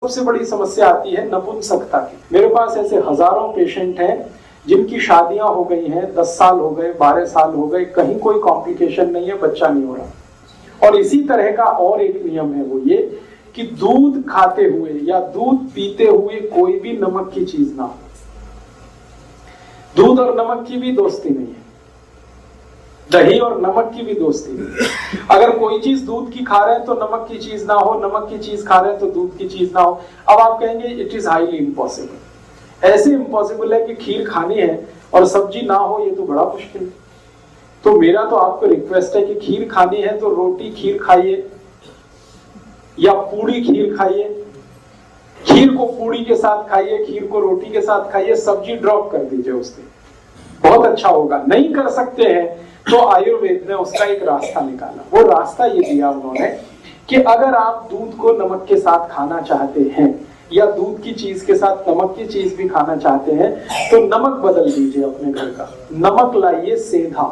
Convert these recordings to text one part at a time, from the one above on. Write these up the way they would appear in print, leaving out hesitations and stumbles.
सबसे बड़ी समस्या आती है नपुंसकता की। मेरे पास ऐसे हजारों पेशेंट हैं जिनकी शादियां हो गई हैं, 10 साल हो गए, 12 साल हो गए, कहीं कोई कॉम्प्लिकेशन नहीं है, बच्चा नहीं हो रहा। और इसी तरह का और एक नियम है, वो ये कि दूध खाते हुए या दूध पीते हुए कोई भी नमक की चीज ना हो। दूध और नमक की भी दोस्ती नहीं है, दही और नमक की भी दोस्ती नहीं। अगर कोई चीज दूध की खा रहे हैं तो नमक की चीज ना हो, नमक की चीज खा रहे हैं तो दूध की चीज ना हो। अब आप कहेंगे इट इज हाईली इम्पॉसिबल। ऐसे इम्पॉसिबल है कि खीर खानी है और सब्जी ना हो, ये तो बड़ा मुश्किल है। तो मेरा तो आपको रिक्वेस्ट है कि खीर खानी है तो रोटी खीर खाइए या पूड़ी खीर खाइए। खीर को पूड़ी के साथ खाइए, खीर को रोटी के साथ खाइए, सब्जी ड्रॉप कर दीजिए उसके, बहुत अच्छा होगा। नहीं कर सकते हैं तो आयुर्वेद ने उसका एक रास्ता निकाला। वो रास्ता ये दिया उन्होंने कि अगर आप दूध को नमक के साथ खाना चाहते हैं या दूध की चीज के साथ नमक की चीज भी खाना चाहते हैं तो नमक बदल दीजिए अपने घर का। नमक लाइए सेंधा,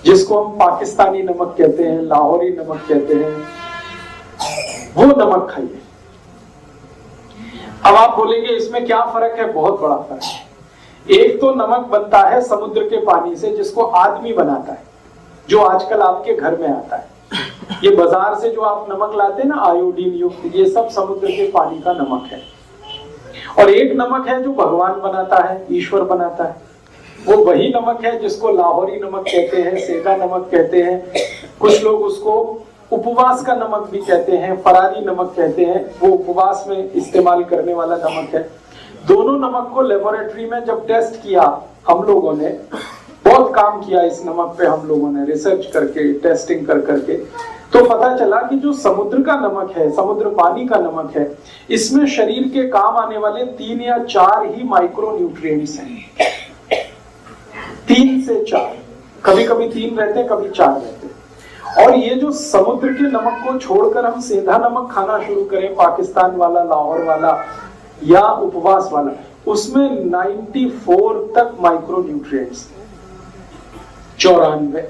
जिसको हम पाकिस्तानी नमक कहते हैं, लाहौरी नमक कहते हैं, वो नमक खाइए। अब आप बोलेंगे इसमें क्या फर्क है? बहुत बड़ा फर्क है। एक तो नमक बनता है समुद्र के पानी से, जिसको आदमी बनाता है, जो आजकल आपके घर में आता है। ये बाजार से जो आप नमक लाते हैं ना आयोडीन युक्त, ये सब समुद्र के पानी का नमक है। और एक नमक है जो भगवान बनाता है, ईश्वर बनाता है। वो वही नमक है जिसको लाहौरी नमक कहते हैं, सेगा नमक कहते हैं, कुछ लोग उसको उपवास का नमक भी कहते हैं, फरारी नमक कहते हैं। वो उपवास में इस्तेमाल करने वाला नमक है। दोनों नमक को लेबोरेटरी में जब टेस्ट किया हम लोगों ने, बहुत काम किया इस नमक पे हम लोगों ने, रिसर्च करके, टेस्टिंग कर करके, तो पता चला कि जो समुद्र का नमक है, समुद्र पानी का नमक है, इसमें शरीर के काम आने वाले 3 या 4 ही माइक्रो न्यूट्रिएंट्स हैं। 3 से 4, कभी कभी 3 रहते, कभी 4 रहते। और ये जो समुद्र के नमक को छोड़कर हम सीधा नमक खाना शुरू करें, पाकिस्तान वाला, लाहौर वाला या उपवास वाला, उसमें 94 तक माइक्रो न्यूट्रिएंट्स, 94।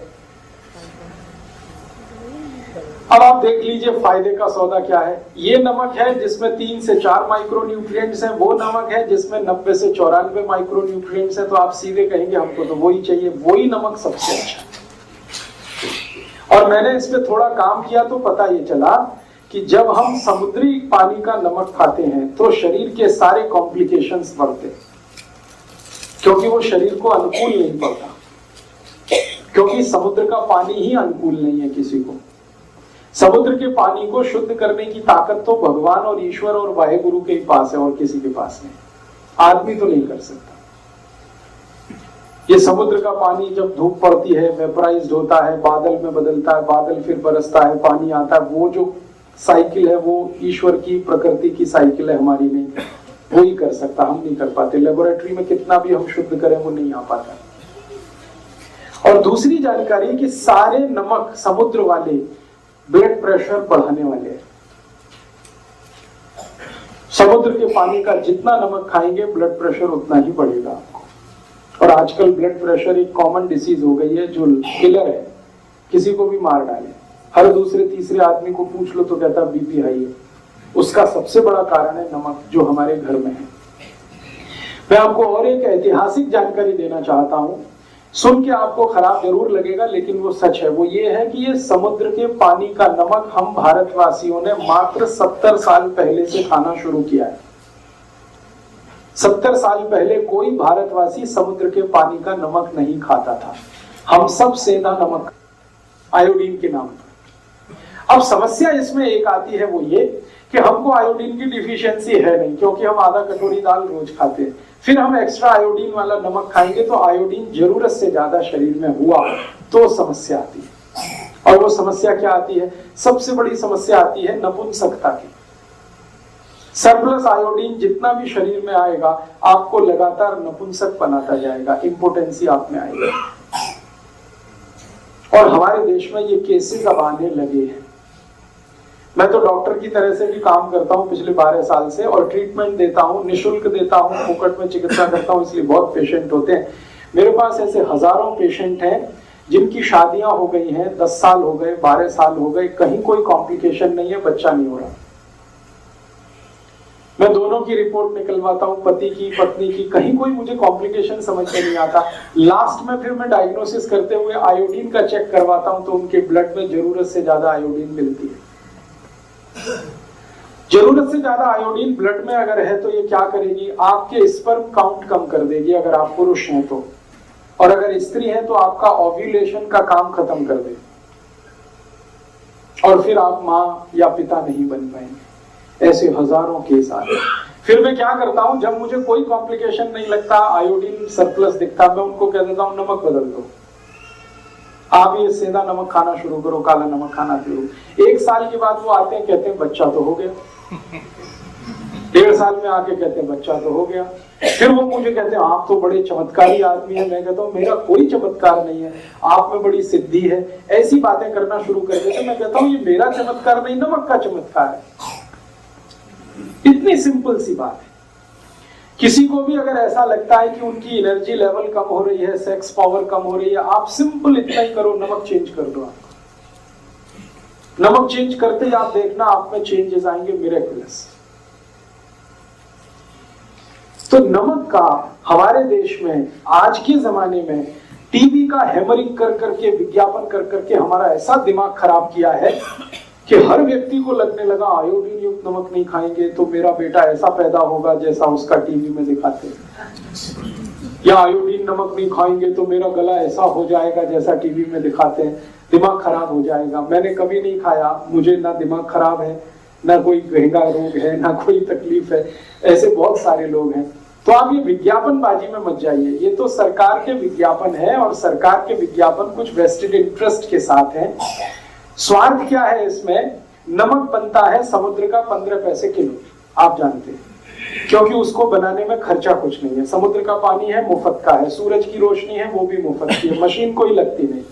अब आप देख लीजिए फायदे का सौदा क्या है। ये नमक है जिसमें 3 से 4 माइक्रो न्यूट्रिएंट्स हैं, वो नमक है जिसमें 90 से 94 माइक्रो न्यूट्रिएंट्स हैं। तो आप सीधे कहेंगे हमको तो वही चाहिए, वही नमक सबसे अच्छा। और मैंने इस पे थोड़ा काम किया तो पता ये चला कि जब हम समुद्री पानी का नमक खाते हैं तो शरीर के सारे कॉम्प्लिकेशंस बढ़ते, क्योंकि वो शरीर को अनुकूल नहीं पड़ता, क्योंकि समुद्र का पानी ही अनुकूल नहीं है किसी को। समुद्र के पानी को शुद्ध करने की ताकत तो भगवान और ईश्वर और वाहेगुरु के ही पास है, और किसी के पास नहीं। आदमी तो नहीं कर सकता। ये समुद्र का पानी जब धूप पड़ती है, वेपराइज्ड होता है, बादल में बदलता है, बादल फिर बरसता है, पानी आता है, वो जो साइकिल है वो ईश्वर की, प्रकृति की साइकिल है, हमारी नहीं। वो ही कर सकता, हम नहीं कर पाते। लेबोरेटरी में कितना भी हम शुद्ध करें वो नहीं आ पाता। और दूसरी जानकारी कि सारे नमक समुद्र वाले ब्लड प्रेशर बढ़ाने वाले हैं। समुद्र के पानी का जितना नमक खाएंगे ब्लड प्रेशर उतना ही बढ़ेगा आपको। और आजकल ब्लड प्रेशर एक कॉमन डिसीज हो गई है जो किलर है, किसी को भी मार डाले। हर दूसरे तीसरे आदमी को पूछ लो तो कहता बीपी हाई है। उसका सबसे बड़ा कारण है नमक, जो हमारे घर में है। मैं आपको और एक ऐतिहासिक जानकारी देना चाहता हूं, सुन के आपको खराब जरूर लगेगा लेकिन वो सच है। वो ये है कि ये समुद्र के पानी का नमक हम भारतवासियों ने मात्र 70 साल पहले से खाना शुरू किया है। 70 साल पहले कोई भारतवासी समुद्र के पानी का नमक नहीं खाता था। हम सब सेंधा नमक, आयोडीन के नाम पर। अब समस्या इसमें एक आती है, वो ये कि हमको आयोडीन की डिफिशियंसी है नहीं, क्योंकि हम आधा कटोरी दाल रोज खाते हैं। फिर हम एक्स्ट्रा आयोडीन वाला नमक खाएंगे तो आयोडीन जरूरत से ज्यादा शरीर में हुआ तो समस्या आती है। और वो समस्या क्या आती है? सबसे बड़ी समस्या आती है नपुंसकता की। सरप्लस आयोडीन जितना भी शरीर में आएगा आपको लगातार नपुंसक बनाता जाएगा, इंपोटेंसी आप में आएगी। और हमारे देश में ये केसेस अब आने लगे हैं। मैं तो डॉक्टर की तरह से भी काम करता हूं पिछले 12 साल से, और ट्रीटमेंट देता हूं, निःशुल्क देता हूं, फुकट में चिकित्सा करता हूं, इसलिए बहुत पेशेंट होते हैं। मेरे पास ऐसे हजारों पेशेंट हैं जिनकी शादियां हो गई हैं, 10 साल हो गए, 12 साल हो गए, कहीं कोई कॉम्प्लिकेशन नहीं है, बच्चा नहीं हो रहा। मैं दोनों की रिपोर्ट निकलवाता हूँ, पति की पत्नी की, कहीं कोई मुझे कॉम्प्लिकेशन समझ में नहीं आता। लास्ट में फिर मैं डायग्नोसिस करते हुए आयोडीन का चेक करवाता हूँ तो उनके ब्लड में जरूरत से ज्यादा आयोडीन मिलती है। जरूरत से ज्यादा आयोडीन ब्लड में अगर है तो ये क्या करेगी, आपके स्पर्म काउंट कम कर देगी अगर आप पुरुष हैं तो, और अगर स्त्री है तो आपका ओव्यूलेशन का काम खत्म कर देगी और फिर आप मां या पिता नहीं बन पाएंगे। ऐसे हजारों केस आते हैं। फिर मैं क्या करता हूं, जब मुझे कोई कॉम्प्लिकेशन नहीं लगता, आयोडीन सरप्लस दिखता, मैं उनको कह देता हूं नमक बदल दो, आप ये सेंधा नमक खाना शुरू करो, काला नमक खाना शुरू। 1 साल के बाद वो आते हैं, कहते हैं बच्चा तो हो गया। 1.5 साल में आके कहते हैं बच्चा तो हो गया। फिर वो मुझे कहते हैं आप तो बड़े चमत्कारी आदमी हैं। मैं कहता हूँ मेरा कोई चमत्कार नहीं है, आप में बड़ी सिद्धि है। ऐसी बातें करना शुरू कर देते। मैं कहता हूँ ये मेरा चमत्कार नहीं, नमक का चमत्कार है। इतनी सिंपल सी बात है। किसी को भी अगर ऐसा लगता है कि उनकी एनर्जी लेवल कम हो रही है, सेक्स पावर कम हो रही है, आप सिंपल इतना ही करो, नमक चेंज कर दो। आप नमक चेंज करते ही आप देखना आप में चेंजेस आएंगे, मिरेकुलस। तो नमक का हमारे देश में आज के जमाने में टीवी का हैमरिंग कर करके, विज्ञापन कर करके हमारा ऐसा दिमाग खराब किया है कि हर व्यक्ति को लगने लगा आयोडीन युक्त नमक नहीं खाएंगे तो मेरा बेटा ऐसा पैदा होगा जैसा उसका टीवी में दिखाते हैं, या आयोडीन नमक नहीं खाएंगे तो मेरा गला ऐसा हो जाएगा जैसा टीवी में दिखाते हैं, दिमाग खराब हो जाएगा। मैंने कभी नहीं खाया, मुझे ना दिमाग खराब है, ना कोई गहरा रोग है, ना कोई तकलीफ है। ऐसे बहुत सारे लोग हैं। तो आप ये विज्ञापनबाजी में मत जाइए। ये तो सरकार के विज्ञापन है और सरकार के विज्ञापन कुछ वेस्टेड इंटरेस्ट के साथ है। स्वार्थ क्या है इसमें? नमक बनता है समुद्र का 15 पैसे किलो, आप जानते हैं, क्योंकि उसको बनाने में खर्चा कुछ नहीं है। समुद्र का पानी है, मुफ्त का है, सूरज की रोशनी है, वो भी मुफ्त की है, मशीन कोई लगती नहीं।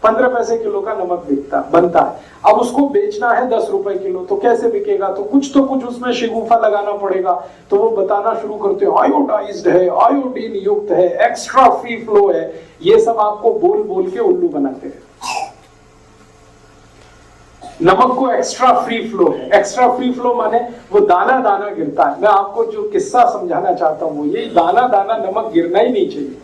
15 पैसे किलो का नमक बनता है। अब उसको बेचना है 10 रुपए किलो, तो कैसे बिकेगा? तो कुछ उसमें शिगुफा लगाना पड़ेगा। तो वो बताना शुरू करते हो आयोडाइज्ड है, आयोडीन युक्त है, एक्स्ट्रा फ्री फ्लो है। ये सब आपको बोल बोल के उल्लू बनाते हैं। नमक को एक्स्ट्रा फ्री फ्लो है। एक्स्ट्रा फ्री फ्लो माने वो दाना दाना गिरता है। मैं आपको जो किस्सा समझाना चाहता हूं वो ये, दाना दाना नमक गिरना ही नहीं चाहिए।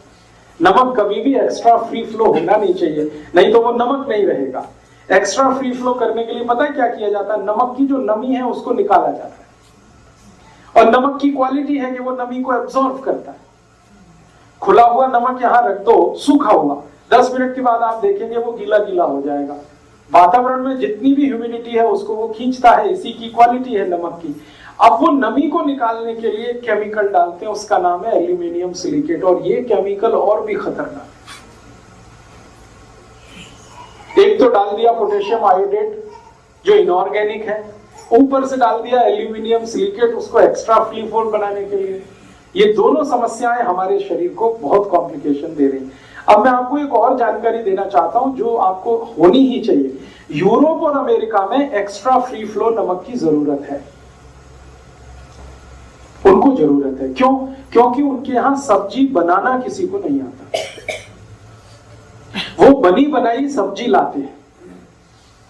नमक कभी भी एक्स्ट्रा फ्री फ्लो होना नहीं चाहिए, नहीं तो वो नमक नहीं रहेगा। एक्स्ट्रा फ्री फ्लो करने के लिए पता है क्या किया जाता है? नमक की जो नमी है उसको निकाला जाता है। और नमक की क्वालिटी है कि वो नमी को एब्जॉर्ब करता है। खुला हुआ नमक यहां रख दो, सूखा हुआ, 10 मिनट के बाद आप देखेंगे वो गीला गीला हो जाएगा। वातावरण में जितनी भी ह्यूमिडिटी है उसको वो खींचता है, इसी की क्वालिटी है नमक की। अब वो नमी को निकालने के लिए केमिकल डालते हैं, उसका नाम है एल्यूमिनियम सिलिकेट। और ये केमिकल और भी खतरनाक है। एक तो डाल दिया पोटेशियम आयोडेट जो इनऑर्गेनिक है, ऊपर से डाल दिया एल्यूमिनियम सिलिकेट उसको एक्स्ट्रा फ्री फ्लो बनाने के लिए। ये दोनों समस्याएं हमारे शरीर को बहुत कॉम्प्लिकेशन दे रही हैं। अब मैं आपको एक और जानकारी देना चाहता हूं जो आपको होनी ही चाहिए। यूरोप और अमेरिका में एक्स्ट्रा फ्री फ्लो नमक की जरूरत है, उनको जरूरत है। क्यों? क्योंकि उनके यहां सब्जी बनाना किसी को नहीं आता। वो बनी बनाई सब्जी लाते हैं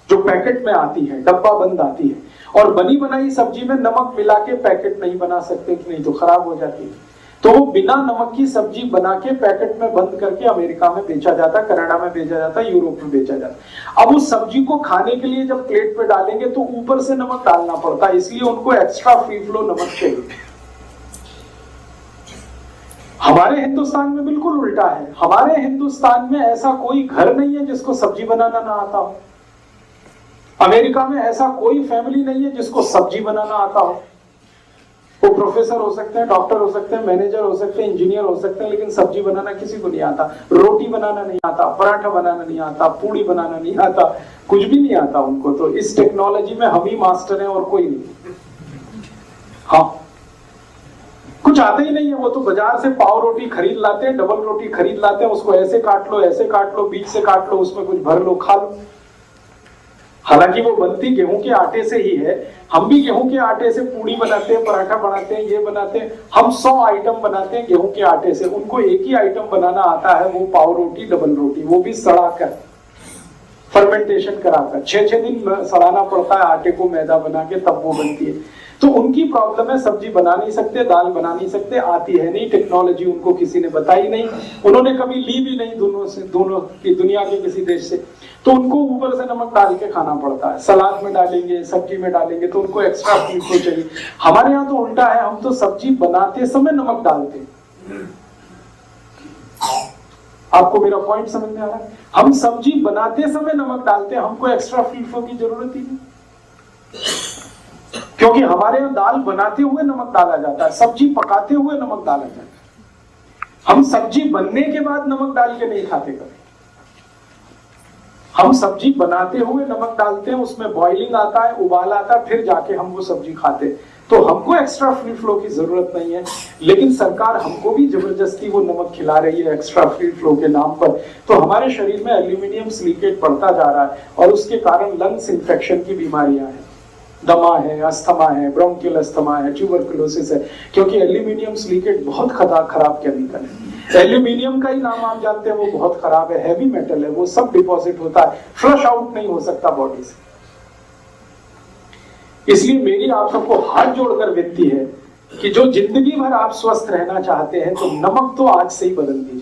जो पैकेट में आती है, डब्बा बंद आती है। और बनी बनाई सब्जी में नमक मिला के पैकेट नहीं बना सकते कि नहीं तो खराब हो जाती है। तो वो बिना नमक की सब्जी बना के पैकेट में बंद करके अमेरिका में बेचा जाता है, कनाडा में बेचा जाता है, यूरोप में बेचा जाता है। अब उस सब्जी को खाने के लिए जब प्लेट पे डालेंगे तो ऊपर से नमक डालना पड़ता है, इसलिए उनको एक्स्ट्रा फ्री फ्लो नमक चाहिए। हमारे हिंदुस्तान में बिल्कुल उल्टा है। हमारे हिंदुस्तान में ऐसा कोई घर नहीं है जिसको सब्जी बनाना ना आता हो। अमेरिका में ऐसा कोई फैमिली नहीं है जिसको सब्जी बनाना आता हो। वो प्रोफेसर हो सकते हैं, डॉक्टर हो सकते हैं, मैनेजर हो सकते हैं, इंजीनियर हो सकते हैं, लेकिन सब्जी बनाना किसी को नहीं आता। रोटी बनाना नहीं आता, पराठा बनाना नहीं आता, पूड़ी बनाना नहीं आता, कुछ भी नहीं आता उनको। तो इस टेक्नोलॉजी में हम ही मास्टर हैं और कोई नहीं। हाँ, कुछ आता ही नहीं है। वो तो बाजार से पाव रोटी खरीद लाते हैं, डबल रोटी खरीद लाते हैं, उसको ऐसे काट लो, ऐसे काट लो, बीच से काट लो, उसमें कुछ भर लो, खा लो। हालांकि वो बनती गेहूं के आटे से ही है। हम भी गेहूं के आटे से पूड़ी बनाते हैं, पराठा बनाते हैं, ये बनाते हैं। हम 100 आइटम बनाते हैं गेहूं के आटे से। उनको एक ही आइटम बनाना आता है, वो पाव रोटी, डबल रोटी, वो भी सड़ाकर, फर्मेंटेशन कराकर। 6-6 दिन सड़ाना पड़ता है आटे को मैदा बना के, तब वो बनती है। तो उनकी प्रॉब्लम है, सब्जी बना नहीं सकते, दाल बना नहीं सकते, आती है नहीं, टेक्नोलॉजी उनको किसी ने बताई नहीं, उन्होंने कभी ली भी नहीं दोनों की दुनिया के किसी देश से, तो उनको ऊपर से नमक डाल के खाना पड़ता है। सलाद में डालेंगे, सब्जी में डालेंगे तो उनको एक्स्ट्रा फील तो चाहिए। हमारे यहाँ तो उल्टा है, हम तो सब्जी बनाते समय नमक डालते हैं। आपको मेरा पॉइंट समझ में आ रहा है? हम सब्जी बनाते समय नमक डालते हैं, हमको एक्स्ट्रा फील की जरूरत ही नहीं, क्योंकि हमारे यहाँ दाल बनाते हुए नमक डाला जाता है, सब्जी पकाते हुए नमक डाला जाता है। हम सब्जी बनने के बाद नमक डाल के नहीं खाते कभी, हम सब्जी बनाते हुए नमक डालते हैं, उसमें बॉइलिंग आता है, उबाल आता है, फिर जाके हम वो सब्जी खाते हैं। तो हमको एक्स्ट्रा फ्री फ्लो की जरूरत नहीं है, लेकिन सरकार हमको भी जबरदस्ती वो नमक खिला रही है एक्स्ट्रा फ्री फ्लो के नाम पर। तो हमारे शरीर में एल्यूमिनियम सिलिकेट बढ़ता जा रहा है और उसके कारण लंग्स इन्फेक्शन की बीमारियां हैं, दमा है, अस्थमा है, ब्रोंकियल अस्थमा है, ट्यूबरकुलोसिस है, क्योंकि एल्यूमिनियम सिलिकेट बहुत खराब केमिकल है। एल्यूमिनियम का ही नाम आप जानते हैं, वो बहुत खराब है, हैवी मेटल है, वो सब डिपॉजिट होता है, फ्लश आउट नहीं हो सकता बॉडी से। इसलिए मेरी आप सबको हाथ जोड़कर विनती है कि जो जिंदगी भर आप स्वस्थ रहना चाहते हैं तो नमक तो आज से ही बदल दीजिए।